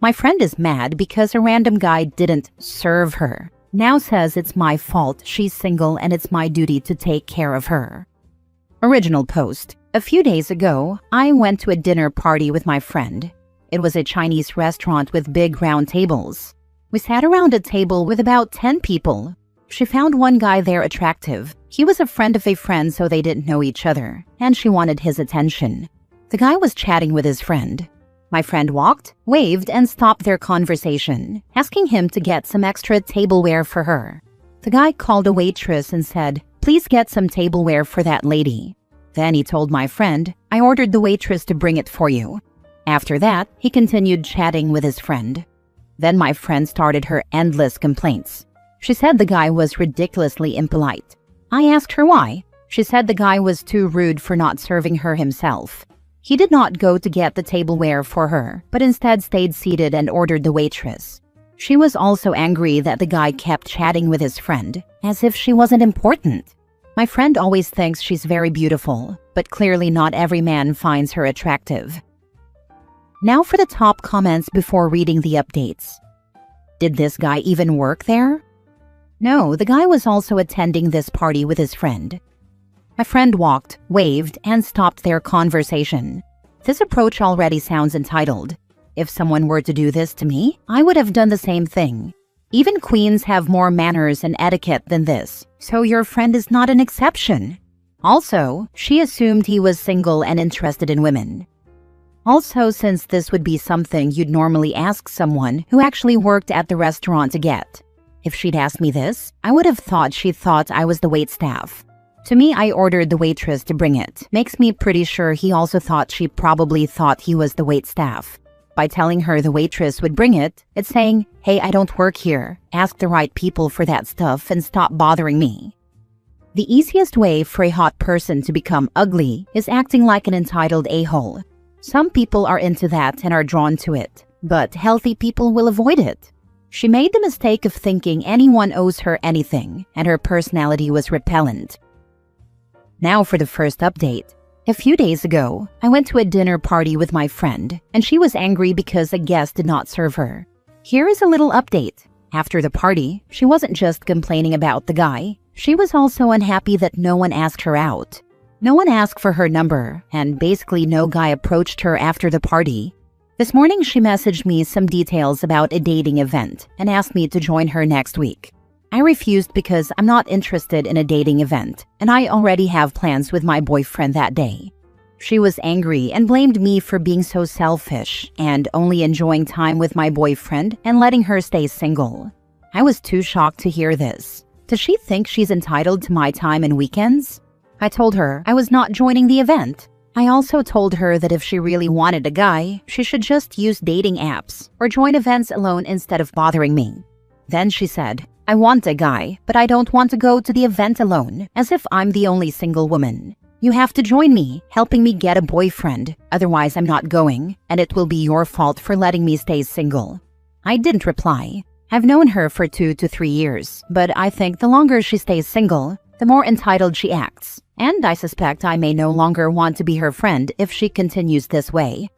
My friend is mad because a random guy didn't serve her. Now says it's my fault she's single and it's my duty to take care of her. Original post. A few days ago, I went to a dinner party with my friend. It was a Chinese restaurant with big round tables. We sat around a table with about 10 people. She found one guy there attractive. He was a friend of a friend, so they didn't know each other, and she wanted his attention. The guy was chatting with his friend. My friend walked, waved, and stopped their conversation, asking him to get some extra tableware for her. The guy called a waitress and said, "Please get some tableware for that lady." Then he told my friend, "I ordered the waitress to bring it for you." After that, he continued chatting with his friend. Then my friend started her endless complaints. She said the guy was ridiculously impolite. I asked her why. She said the guy was too rude for not serving her himself. He did not go to get the tableware for her, but instead stayed seated and ordered the waitress. She was also angry that the guy kept chatting with his friend, as if she wasn't important. My friend always thinks she's very beautiful, but clearly not every man finds her attractive. Now for the top comments before reading the updates. Did this guy even work there? No, the guy was also attending this party with his friend. My friend walked, waved, and stopped their conversation. This approach already sounds entitled. If someone were to do this to me, I would have done the same thing. Even queens have more manners and etiquette than this, so your friend is not an exception. Also, she assumed he was single and interested in women. Also, since this would be something you'd normally ask someone who actually worked at the restaurant to get. If she'd asked me this, I would have thought she thought I was the waitstaff. To me, I ordered the waitress to bring it. Makes me pretty sure he also thought she probably thought he was the waitstaff. By telling her the waitress would bring it, it's saying, "Hey, I don't work here. Ask the right people for that stuff and stop bothering me." The easiest way for a hot person to become ugly is acting like an entitled a-hole. Some people are into that and are drawn to it, but healthy people will avoid it. She made the mistake of thinking anyone owes her anything, and her personality was repellent. Now for the first update. A few days ago, I went to a dinner party with my friend, and she was angry because a guest did not serve her. Here is a little update. After the party, she wasn't just complaining about the guy. She was also unhappy that no one asked her out. No one asked for her number, and basically no guy approached her after the party. This morning, she messaged me some details about a dating event and asked me to join her next week. I refused because I'm not interested in a dating event, and I already have plans with my boyfriend that day. She was angry and blamed me for being so selfish and only enjoying time with my boyfriend and letting her stay single. I was too shocked to hear this. Does she think she's entitled to my time and weekends? I told her I was not joining the event. I also told her that if she really wanted a guy, she should just use dating apps or join events alone instead of bothering me. Then she said, "I want a guy, but I don't want to go to the event alone, as if I'm the only single woman. You have to join me, helping me get a boyfriend. Otherwise, I'm not going, and it will be your fault for letting me stay single." I didn't reply. I've known her for 2 to 3 years, but I think the longer she stays single, the more entitled she acts. And I suspect I may no longer want to be her friend if she continues this way.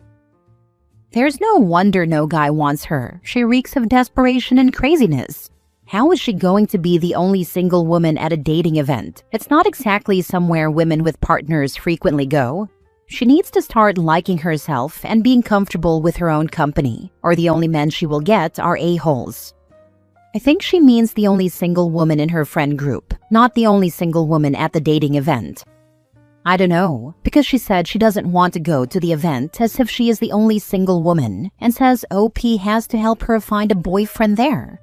There's no wonder no guy wants her. She reeks of desperation and craziness. How is she going to be the only single woman at a dating event? It's not exactly somewhere women with partners frequently go. She needs to start liking herself and being comfortable with her own company, or the only men she will get are a-holes. I think she means the only single woman in her friend group, not the only single woman at the dating event. I don't know, because she said she doesn't want to go to the event as if she is the only single woman and says OP has to help her find a boyfriend there.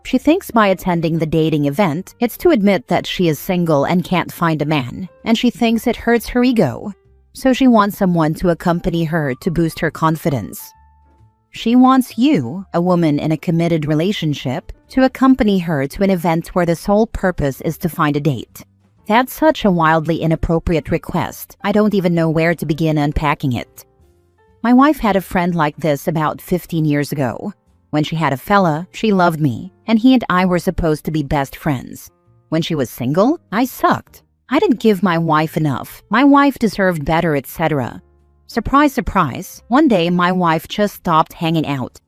She thinks by attending the dating event, it's to admit that she is single and can't find a man, and she thinks it hurts her ego. So she wants someone to accompany her to boost her confidence. She wants you, a woman in a committed relationship, to accompany her to an event where the sole purpose is to find a date. That's such a wildly inappropriate request. I don't even know where to begin unpacking it. My wife had a friend like this about 15 years ago. When she had a fella, she loved me, and he and I were supposed to be best friends. When she was single, I sucked. I didn't give my wife enough. My wife deserved better, etc. Surprise, surprise, one day my wife just stopped hanging out.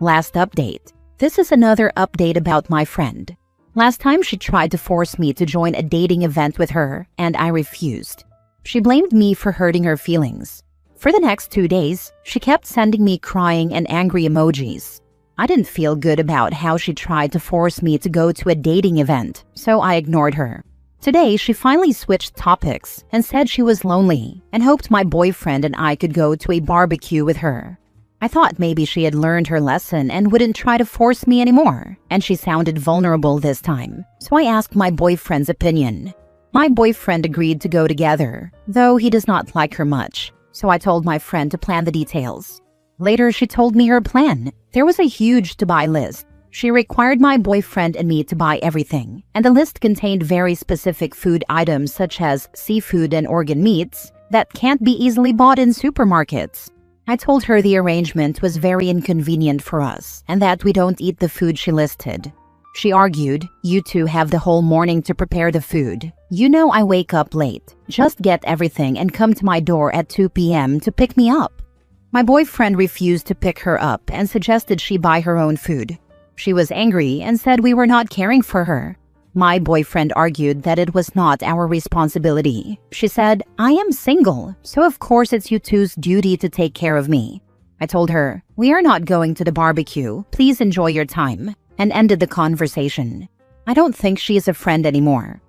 Last update. This is another update about my friend. Last time she tried to force me to join a dating event with her, and I refused. She blamed me for hurting her feelings. For the next 2 days, she kept sending me crying and angry emojis. I didn't feel good about how she tried to force me to go to a dating event, so I ignored her. Today, she finally switched topics and said she was lonely and hoped my boyfriend and I could go to a barbecue with her. I thought maybe she had learned her lesson and wouldn't try to force me anymore, and she sounded vulnerable this time, so I asked my boyfriend's opinion. My boyfriend agreed to go together, though he does not like her much, so I told my friend to plan the details. Later, she told me her plan. There was a huge to-buy list. She required my boyfriend and me to buy everything, and the list contained very specific food items such as seafood and organ meats that can't be easily bought in supermarkets. I told her the arrangement was very inconvenient for us and that we don't eat the food she listed. She argued, "You two have the whole morning to prepare the food. You know I wake up late. Just get everything and come to my door at 2 p.m. to pick me up." My boyfriend refused to pick her up and suggested she buy her own food. She was angry and said we were not caring for her. My boyfriend argued that it was not our responsibility. She said, "I am single, so of course it's you two's duty to take care of me." I told her, "We are not going to the barbecue. Please enjoy your time," and ended the conversation. I don't think she is a friend anymore.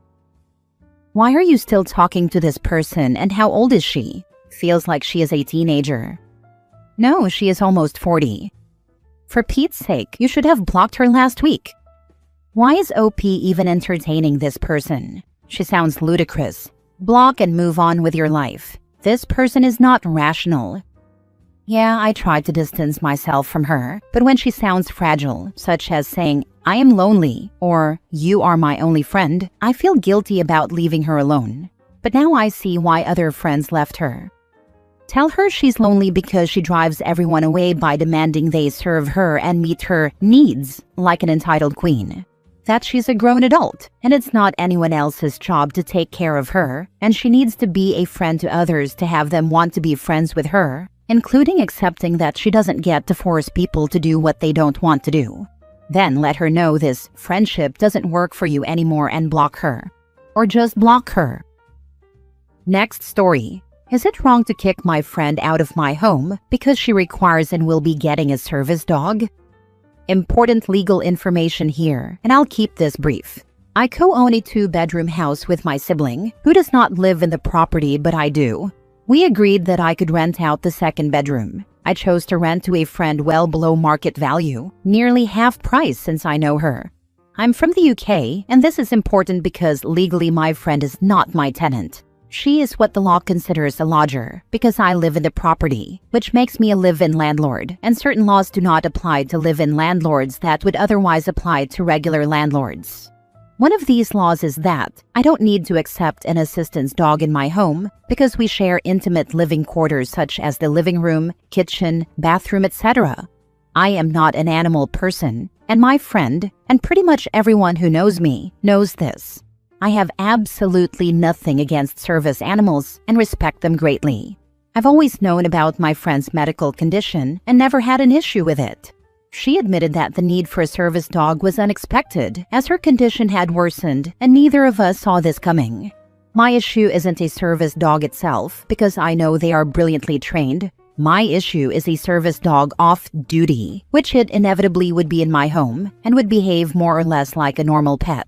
Why are you still talking to this person, and how old is she? Feels like she is a teenager. No, she is almost 40. For Pete's sake, you should have blocked her last week. Why is OP even entertaining this person? She sounds ludicrous. Block and move on with your life. This person is not rational. Yeah, I tried to distance myself from her, but when she sounds fragile, such as saying, "I am lonely," or "You are my only friend," I feel guilty about leaving her alone. But now I see why other friends left her. Tell her she's lonely because she drives everyone away by demanding they serve her and meet her needs like an entitled queen. That she's a grown adult, and it's not anyone else's job to take care of her, and she needs to be a friend to others to have them want to be friends with her, including accepting that she doesn't get to force people to do what they don't want to do. Then let her know this friendship doesn't work for you anymore and block her. Or just block her. Next story. Is it wrong to kick my friend out of my home because she requires and will be getting a service dog? Important legal information here, and I'll keep this brief. I co-own a 2-bedroom house with my sibling, who does not live in the property but I do. We agreed that I could rent out the 2nd bedroom. I chose to rent to a friend well below market value, nearly half price since I know her. I'm from the UK, and this is important because legally my friend is not my tenant. She is what the law considers a lodger, because I live in the property, which makes me a live-in landlord, and certain laws do not apply to live-in landlords that would otherwise apply to regular landlords. One of these laws is that I don't need to accept an assistant's dog in my home because we share intimate living quarters such as the living room, kitchen, bathroom, etc. I am not an animal person, and my friend, and pretty much everyone who knows me, knows this. I have absolutely nothing against service animals and respect them greatly. I've always known about my friend's medical condition and never had an issue with it. She admitted that the need for a service dog was unexpected as her condition had worsened and neither of us saw this coming. My issue isn't a service dog itself because I know they are brilliantly trained. My issue is a service dog off duty, which it inevitably would be in my home and would behave more or less like a normal pet.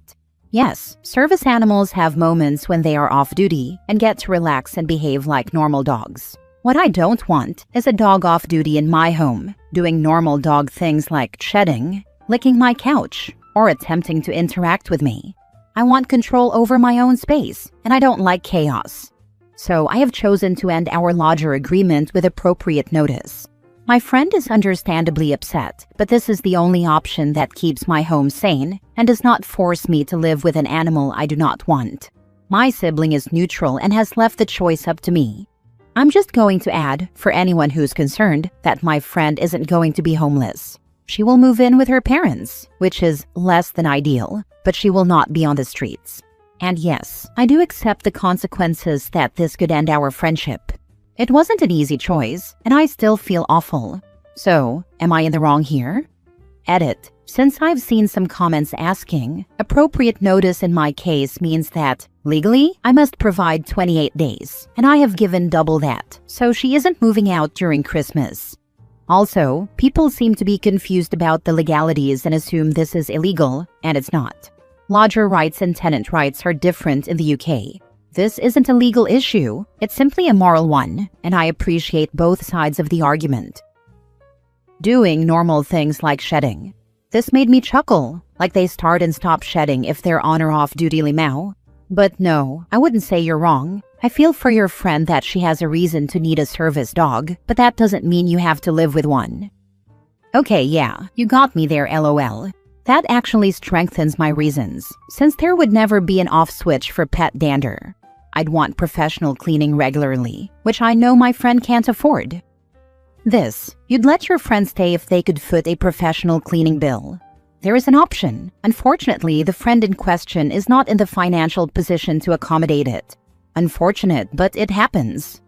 Yes, service animals have moments when they are off duty and get to relax and behave like normal dogs. What I don't want is a dog off duty in my home, doing normal dog things like shedding, licking my couch, or attempting to interact with me. I want control over my own space, and I don't like chaos. So I have chosen to end our lodger agreement with appropriate notice. My friend is understandably upset, but this is the only option that keeps my home sane and does not force me to live with an animal I do not want. My sibling is neutral and has left the choice up to me. I'm just going to add, for anyone who's concerned, that my friend isn't going to be homeless. She will move in with her parents, which is less than ideal, but she will not be on the streets. And yes, I do accept the consequences that this could end our friendship. It wasn't an easy choice, and I still feel awful. So, am I in the wrong here? Edit. Since I've seen some comments asking, appropriate notice in my case means that, legally, I must provide 28 days, and I have given double that, so she isn't moving out during Christmas. Also, people seem to be confused about the legalities and assume this is illegal, and it's not. Lodger rights and tenant rights are different in the UK. This isn't a legal issue, it's simply a moral one, and I appreciate both sides of the argument. Doing normal things like shedding. This made me chuckle, like they start and stop shedding if they're on or off duty limau. But no, I wouldn't say you're wrong. I feel for your friend that she has a reason to need a service dog, but that doesn't mean you have to live with one. Okay, yeah, you got me there, lol. That actually strengthens my reasons, since there would never be an off switch for pet dander. I'd want professional cleaning regularly, which I know my friend can't afford. This, you'd let your friend stay if they could foot a professional cleaning bill. There is an option. Unfortunately, the friend in question is not in the financial position to accommodate it. Unfortunate, but it happens.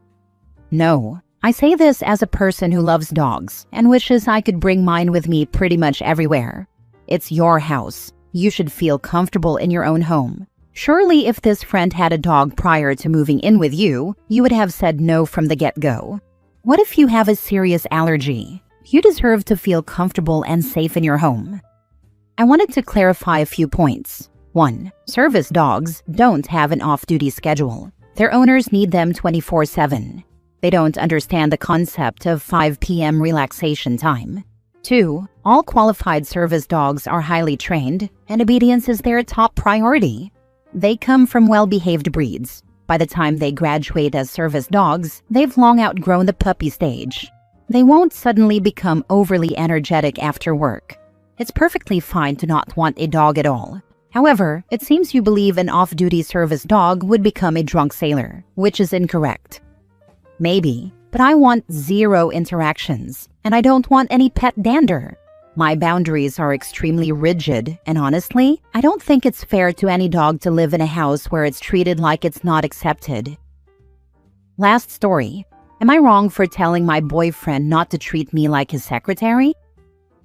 No, I say this as a person who loves dogs and wishes I could bring mine with me pretty much everywhere. It's your house. You should feel comfortable in your own home. Surely if this friend had a dog prior to moving in with you, you would have said no from the get-go. What if you have a serious allergy? You deserve to feel comfortable and safe in your home. I wanted to clarify a few points. 1. Service dogs don't have an off-duty schedule. Their owners need them 24/7. They don't understand the concept of 5 p.m. relaxation time. 2. All qualified service dogs are highly trained, and obedience is their top priority. They come from well-behaved breeds. By the time they graduate as service dogs, they've long outgrown the puppy stage. They won't suddenly become overly energetic after work. It's perfectly fine to not want a dog at all. However, it seems you believe an off-duty service dog would become a drunk sailor, which is incorrect. Maybe, but I want 0 interactions, and I don't want any pet dander. My boundaries are extremely rigid, and honestly, I don't think it's fair to any dog to live in a house where it's treated like it's not accepted. Last story. Am I wrong for telling my boyfriend not to treat me like his secretary?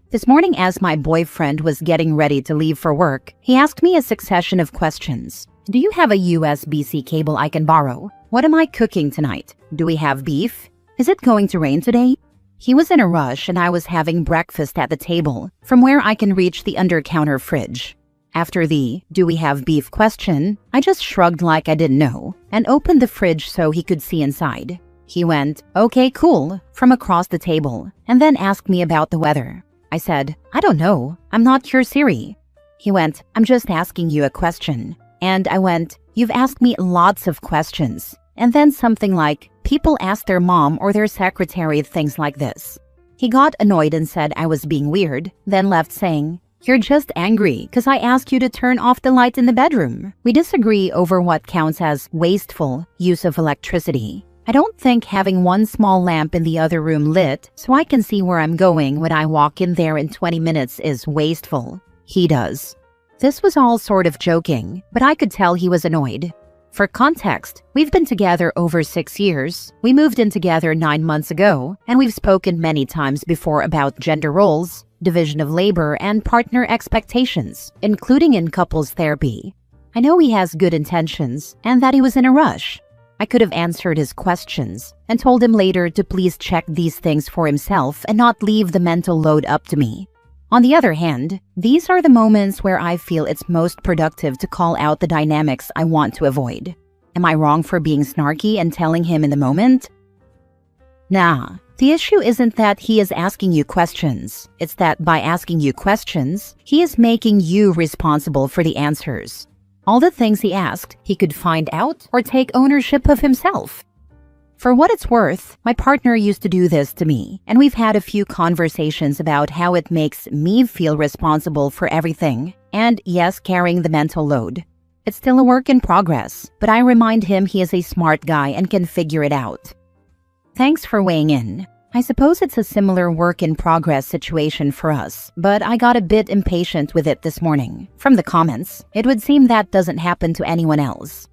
This morning, as my boyfriend was getting ready to leave for work, he asked me a succession of questions. Do you have a USB-C cable I can borrow? What am I cooking tonight? Do we have beef? Is it going to rain today? He was in a rush and I was having breakfast at the table, from where I can reach the under-counter fridge. After the "do we have beef" question, I just shrugged like I didn't know and opened the fridge so he could see inside. He went, "Okay, cool," from across the table, and then asked me about the weather. I said, "I don't know, I'm not your Siri." He went, "I'm just asking you a question." And I went, "You've asked me lots of questions." And then something like, "People ask their mom or their secretary things like this." He got annoyed and said I was being weird, then left saying, "You're just angry because I asked you to turn off the light in the bedroom." We disagree over what counts as wasteful use of electricity. I don't think having one small lamp in the other room lit so I can see where I'm going when I walk in there in 20 minutes is wasteful. He does. This was all sort of joking, but I could tell he was annoyed. For context, we've been together over 6 years, we moved in together 9 months ago, and we've spoken many times before about gender roles, division of labor, and partner expectations, including in couples therapy. I know he has good intentions, and that he was in a rush. I could have answered his questions, and told him later to please check these things for himself and not leave the mental load up to me. On the other hand, these are the moments where I feel it's most productive to call out the dynamics I want to avoid. Am I wrong for being snarky and telling him in the moment? Nah, the issue isn't that he is asking you questions. It's that by asking you questions, he is making you responsible for the answers. All the things he asked, he could find out or take ownership of himself. For what it's worth, my partner used to do this to me, and we've had a few conversations about how it makes me feel responsible for everything, and yes, carrying the mental load. It's still a work in progress, but I remind him he is a smart guy and can figure it out. Thanks for weighing in. I suppose it's a similar work-in-progress situation for us, but I got a bit impatient with it this morning. From the comments, it would seem that doesn't happen to anyone else.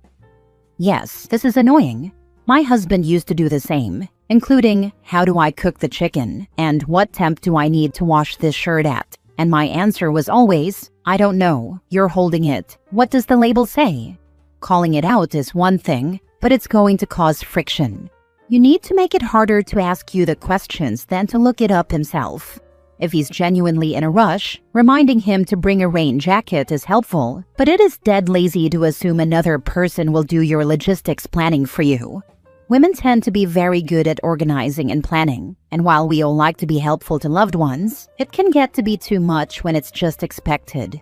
Yes, this is annoying. My husband used to do the same, including how do I cook the chicken and what temp do I need to wash this shirt at. And my answer was always, I don't know, you're holding it. What does the label say? Calling it out is one thing, but it's going to cause friction. You need to make it harder to ask you the questions than to look it up himself. If he's genuinely in a rush, reminding him to bring a rain jacket is helpful, but it is dead lazy to assume another person will do your logistics planning for you. Women tend to be very good at organizing and planning, and while we all like to be helpful to loved ones, it can get to be too much when it's just expected.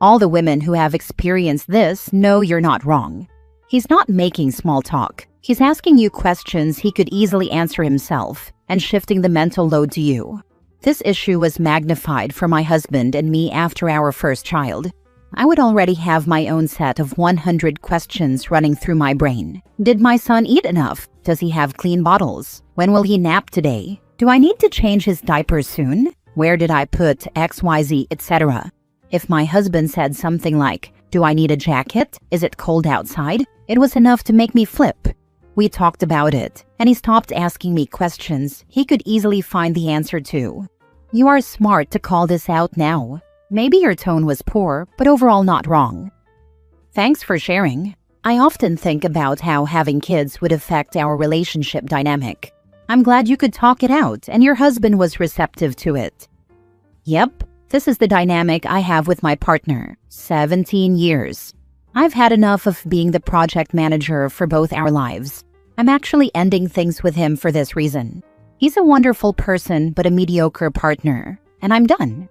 All the women who have experienced this know you're not wrong. He's not making small talk. He's asking you questions he could easily answer himself and shifting the mental load to you. This issue was magnified for my husband and me after our first child. I would already have my own set of 100 questions running through my brain. Did my son eat enough? Does he have clean bottles? When will he nap today? Do I need to change his diapers soon? Where did I put XYZ, etc.? If my husband said something like, do I need a jacket? Is it cold outside? It was enough to make me flip. We talked about it, and he stopped asking me questions he could easily find the answer to. You are smart to call this out now. Maybe your tone was poor, but overall not wrong. Thanks for sharing. I often think about how having kids would affect our relationship dynamic. I'm glad you could talk it out and your husband was receptive to it. Yep, this is the dynamic I have with my partner. 17 years. I've had enough of being the project manager for both our lives. I'm actually ending things with him for this reason. He's a wonderful person but a mediocre partner, and I'm done.